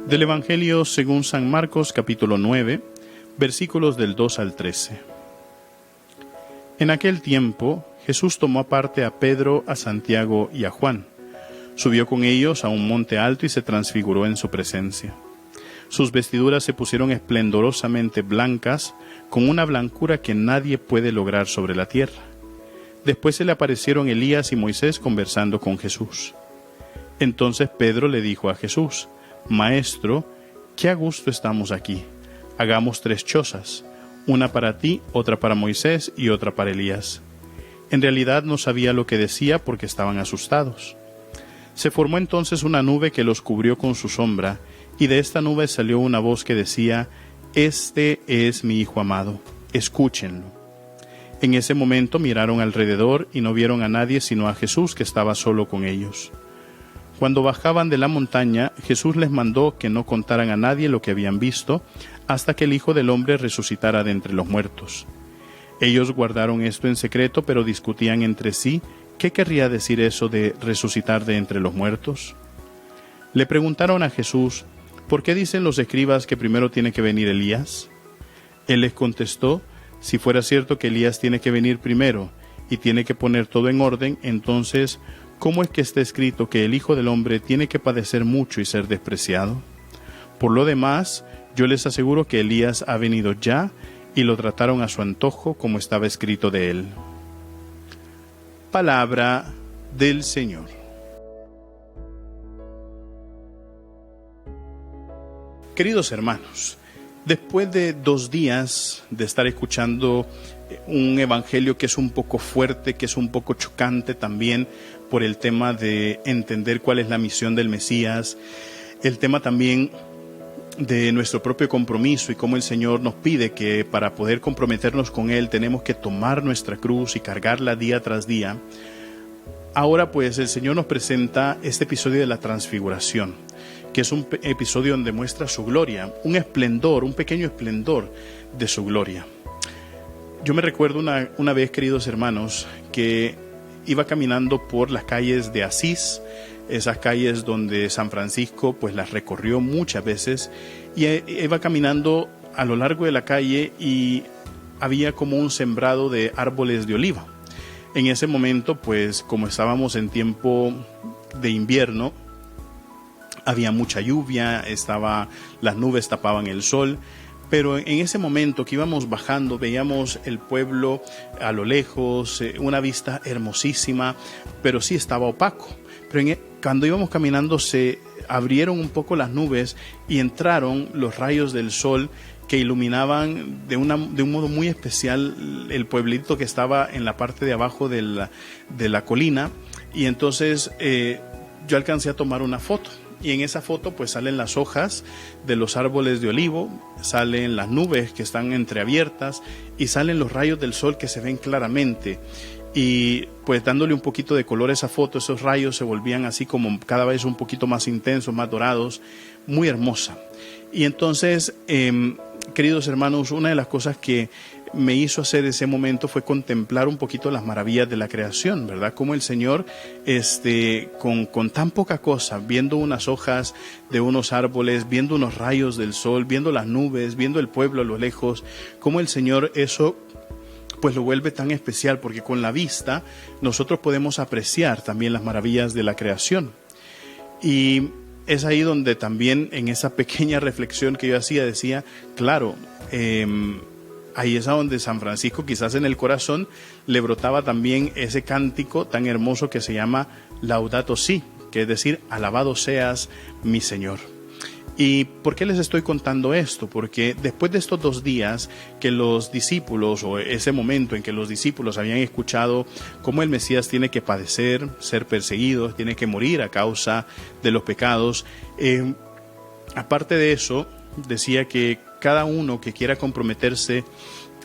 Del Evangelio según San Marcos, capítulo 9, versículos del 2 al 13. En aquel tiempo, Jesús tomó aparte a Pedro, a Santiago y a Juan. Subió con ellos a un monte alto y se transfiguró en su presencia. Sus vestiduras se pusieron esplendorosamente blancas, con una blancura que nadie puede lograr sobre la tierra. Después se le aparecieron Elías y Moisés conversando con Jesús. Entonces Pedro le dijo a Jesús: Maestro, qué a gusto estamos aquí. Hagamos 3 chozas, una para ti, otra para Moisés y otra para Elías. En realidad no sabía lo que decía porque estaban asustados. Se formó entonces una nube que los cubrió con su sombra, y de esta nube salió una voz que decía: Este es mi Hijo amado, escúchenlo. En ese momento miraron alrededor y no vieron a nadie sino a Jesús, que estaba solo con ellos. Cuando bajaban de la montaña, Jesús les mandó que no contaran a nadie lo que habían visto, hasta que el Hijo del Hombre resucitara de entre los muertos. Ellos guardaron esto en secreto, pero discutían entre sí qué querría decir eso de resucitar de entre los muertos. Le preguntaron a Jesús: ¿por qué dicen los escribas que primero tiene que venir Elías? Él les contestó: si fuera cierto que Elías tiene que venir primero y tiene que poner todo en orden, entonces, ¿cómo es que está escrito que el Hijo del Hombre tiene que padecer mucho y ser despreciado? Por lo demás, yo les aseguro que Elías ha venido ya y lo trataron a su antojo, como estaba escrito de él. Palabra del Señor. Queridos hermanos, después de 2 días de estar escuchando un evangelio que es un poco fuerte, que es un poco chocante también por el tema de entender cuál es la misión del Mesías, el tema también de nuestro propio compromiso y cómo el Señor nos pide que para poder comprometernos con Él tenemos que tomar nuestra cruz y cargarla día tras día. Ahora pues el Señor nos presenta este episodio de la transfiguración, que es un episodio donde muestra su gloria, un esplendor, un pequeño esplendor de su gloria. Yo me recuerdo una vez, queridos hermanos, que iba caminando por las calles de Asís, esas calles donde San Francisco pues las recorrió muchas veces, y iba caminando a lo largo de la calle y había como un sembrado de árboles de oliva. En ese momento, pues como estábamos en tiempo de invierno, había mucha lluvia, las nubes tapaban el sol, pero en ese momento que íbamos bajando veíamos el pueblo a lo lejos, una vista hermosísima, pero sí estaba opaco. Pero cuando íbamos caminando se abrieron un poco las nubes y entraron los rayos del sol que iluminaban de un modo muy especial el pueblito que estaba en la parte de abajo de la colina, y entonces yo alcancé a tomar una foto. Y en esa foto pues salen las hojas de los árboles de olivo, salen las nubes que están entreabiertas y salen los rayos del sol que se ven claramente. Y pues dándole un poquito de color a esa foto, esos rayos se volvían así como cada vez un poquito más intensos, más dorados, muy hermosa. Y entonces, queridos hermanos, una de las cosas que me hizo hacer ese momento fue contemplar un poquito las maravillas de la creación, ¿verdad? Como el Señor, con tan poca cosa, viendo unas hojas de unos árboles, viendo unos rayos del sol, viendo las nubes, viendo el pueblo a lo lejos, como el Señor eso pues lo vuelve tan especial, porque con la vista nosotros podemos apreciar también las maravillas de la creación. Y es ahí donde también en esa pequeña reflexión que yo hacía, decía, claro, ahí es a donde San Francisco, quizás en el corazón, le brotaba también ese cántico tan hermoso que se llama Laudato Si, que es decir, alabado seas mi Señor. ¿Y por qué les estoy contando esto? Porque después de estos 2 días que los discípulos, o ese momento en que los discípulos habían escuchado cómo el Mesías tiene que padecer, ser perseguido, tiene que morir a causa de los pecados, aparte de eso, decía que cada uno que quiera comprometerse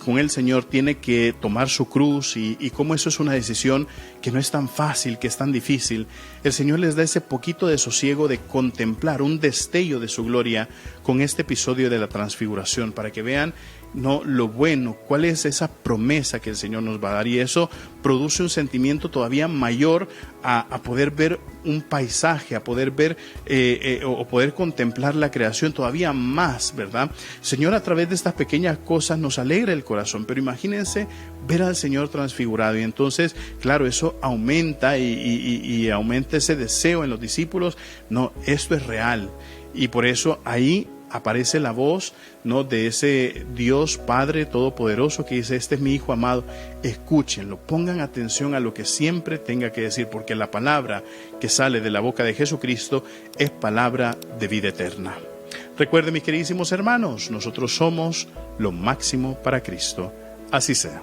con el Señor tiene que tomar su cruz, y como eso es una decisión que no es tan fácil, que es tan difícil, el Señor les da ese poquito de sosiego de contemplar un destello de su gloria con este episodio de la transfiguración, para que vean no lo bueno, cuál es esa promesa que el Señor nos va a dar, y eso produce un sentimiento todavía mayor a poder ver un paisaje, a poder ver o poder contemplar la creación todavía más, ¿verdad? Señor, a través de estas pequeñas cosas nos alegra el corazón, pero imagínense ver al Señor transfigurado, y entonces, claro, eso aumenta y aumenta ese deseo en los discípulos. No, esto es real, y por eso ahí aparece la voz, ¿no?, de ese Dios Padre Todopoderoso que dice: este es mi Hijo amado, escúchenlo, pongan atención a lo que siempre tenga que decir, porque la palabra que sale de la boca de Jesucristo es palabra de vida eterna. Recuerden, mis queridísimos hermanos, nosotros somos lo máximo para Cristo. Así sea.